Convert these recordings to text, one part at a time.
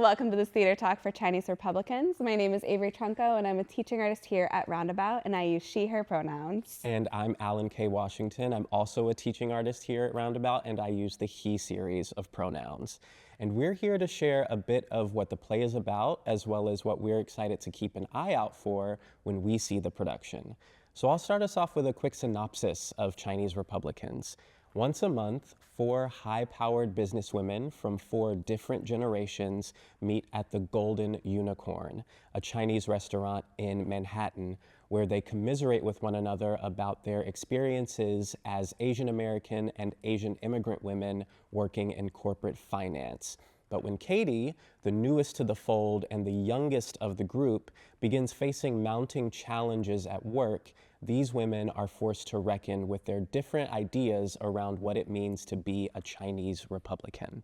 welcome to this theater talk for Chinese Republicans. My name is Avery Trunko, and I'm a teaching artist here at Roundabout, and I use she, her pronouns. And I'm Allan K. Washington. I'm also a teaching artist here at Roundabout, and I use the he series of pronouns. And we're here to share a bit of what the play is about, as well as what we're excited to keep an eye out for when we see the production. So I'll start us off with a quick synopsis of Chinese Republicans. Once a month, 4 high-powered businesswomen from 4 different generations meet at the Golden Unicorn, a Chinese restaurant in Manhattan, where they commiserate with one another about their experiences as Asian American and Asian immigrant women working in corporate finance. But when Katie, the newest to the fold and the youngest of the group, begins facing mounting challenges at work, these women are forced to reckon with their different ideas around what it means to be a Chinese Republican.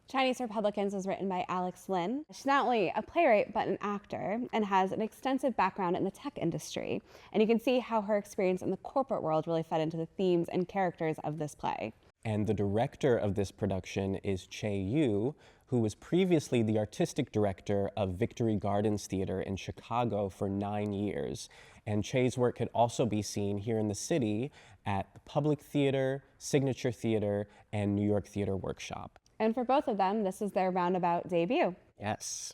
Chinese Republicans was written by Alex Lin. She's not only a playwright, but an actor, and has an extensive background in the tech industry. And you can see how her experience in the corporate world really fed into the themes and characters of this play. And the director of this production is Che Yu, who was previously the artistic director of Victory Gardens Theater in Chicago for 9 years. And Che's work could also be seen here in the city at the Public Theater, Signature Theater, and New York Theater Workshop. And for both of them, this is their Roundabout debut. Yes.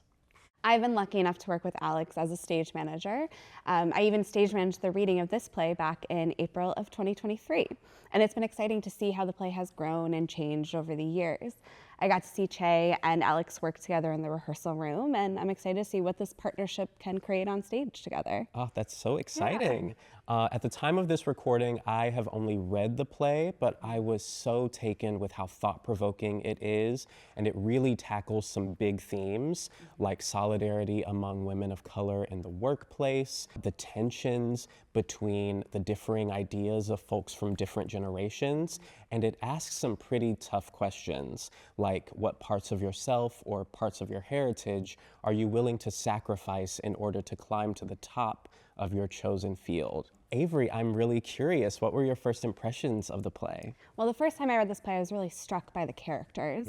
I've been lucky enough to work with Alex as a stage manager. I even stage managed the reading of this play back in April of 2023. And it's been exciting to see how the play has grown and changed over the years. I got to see Che and Alex work together in the rehearsal room, and I'm excited to see what this partnership can create on stage together. Oh, that's so exciting. At the time of this recording, I have only read the play, but I was so taken with how thought-provoking it is, and it really tackles some big themes like solidarity among women of color in the workplace, the tensions between the differing ideas of folks from different generations, and it asks some pretty tough questions, like what parts of yourself or parts of your heritage are you willing to sacrifice in order to climb to the top of your chosen field? Avery, I'm really curious, what were your first impressions of the play? Well, the first time I read this play, I was really struck by the characters.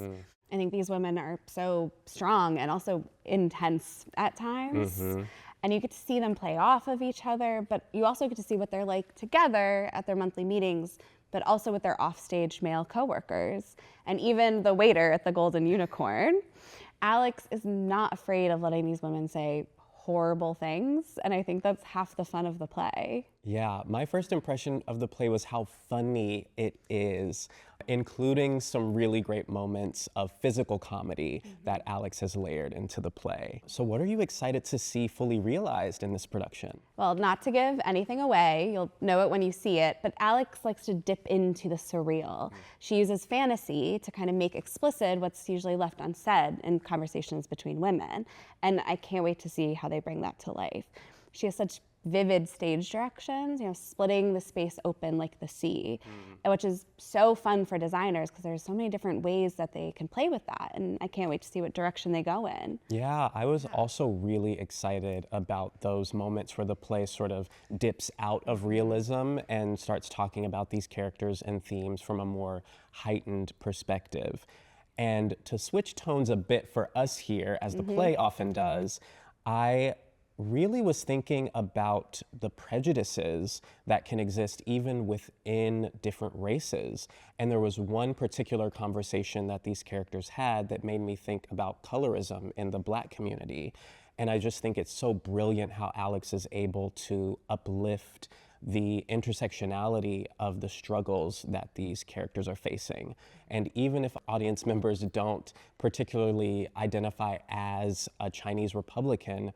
I think these women are so strong and also intense at times. And you get to see them play off of each other, but you also get to see what they're like together at their monthly meetings, but also with their offstage male coworkers, and even the waiter at the Golden Unicorn. Alex is not afraid of letting these women say horrible things, and I think that's half the fun of the play. Yeah, my first impression of the play was how funny it is, including some really great moments of physical comedy that Alex has layered into the play. So what are you excited to see fully realized in this production? Well, not to give anything away, you'll know it when you see it, but Alex likes to dip into the surreal. She uses fantasy to kind of make explicit what's usually left unsaid in conversations between women, and I can't wait to see how they bring that to life. She has such vivid stage directions, splitting the space open like the sea, which is so fun for designers because there's so many different ways that they can play with that, and I can't wait to see what direction they go in. Yeah, I was also really excited about those moments where the play sort of dips out of realism and starts talking about these characters and themes from a more heightened perspective. And to switch tones a bit for us here, as the play often does, I really was thinking about the prejudices that can exist even within different races. And there was one particular conversation that these characters had that made me think about colorism in the Black community. And I just think it's so brilliant how Alex is able to uplift the intersectionality of the struggles that these characters are facing. And even if audience members don't particularly identify as a Chinese Republican,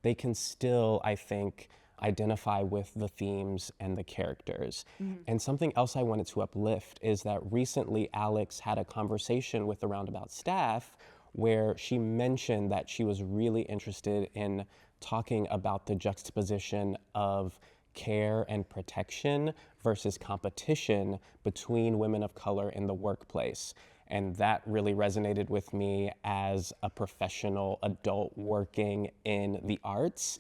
they can still, I think, identify with the themes and the characters. And something else I wanted to uplift is that recently Alex had a conversation with the Roundabout staff where she mentioned that she was really interested in talking about the juxtaposition of care and protection versus competition between women of color in the workplace. And that really resonated with me as a professional adult working in the arts.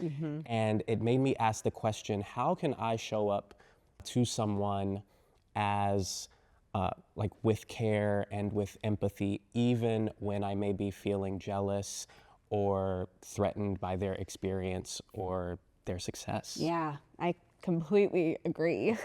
And it made me ask the question, how can I show up to someone as like with care and with empathy, even when I may be feeling jealous or threatened by their experience or their success. Yeah, I completely agree.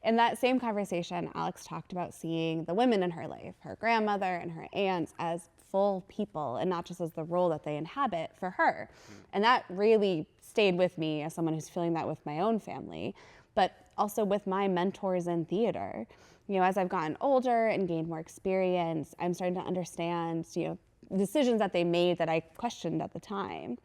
In that same conversation, Alex talked about seeing the women in her life, her grandmother and her aunts, as full people and not just as the role that they inhabit for her. And that really stayed with me as someone who's feeling that with my own family, but also with my mentors in theater. You know, as I've gotten older and gained more experience, I'm starting to understand, decisions that they made that I questioned at the time.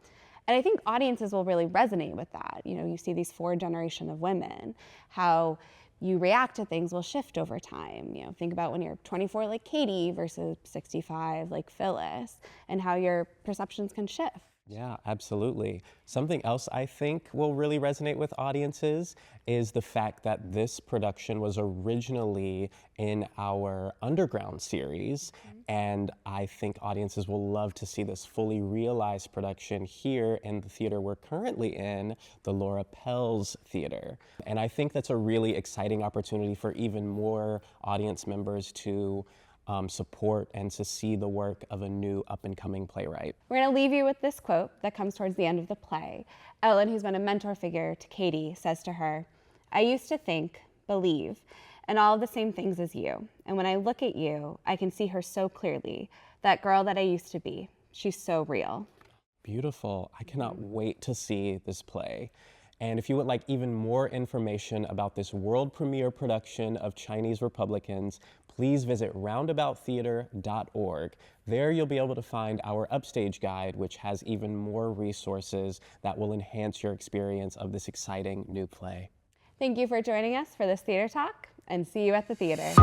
And I think audiences will really resonate with that. You know, you see these 4 generations of women, how you react to things will shift over time. You know, think about when you're 24 like Katie versus 65 like Phyllis, and how your perceptions can shift. Yeah, absolutely. Something else I think will really resonate with audiences is the fact that this production was originally in our Underground series, and I think audiences will love to see this fully realized production here in the theater we're currently in, the Laura Pels Theater. And I think that's a really exciting opportunity for even more audience members to support and to see the work of a new up-and-coming playwright. We're going to leave you with this quote that comes towards the end of the play. Ellen, who's been a mentor figure to Katie, says to her, "I used to think, believe, and all of the same things as you. And when I look at you, I can see her so clearly. That girl that I used to be. She's so real." Beautiful. I cannot wait to see this play. And if you would like even more information about this world premiere production of Chinese Republicans, please visit roundabouttheater.org. There you'll be able to find our Upstage Guide, which has even more resources that will enhance your experience of this exciting new play. Thank you for joining us for this Theater Talk, and see you at the theater.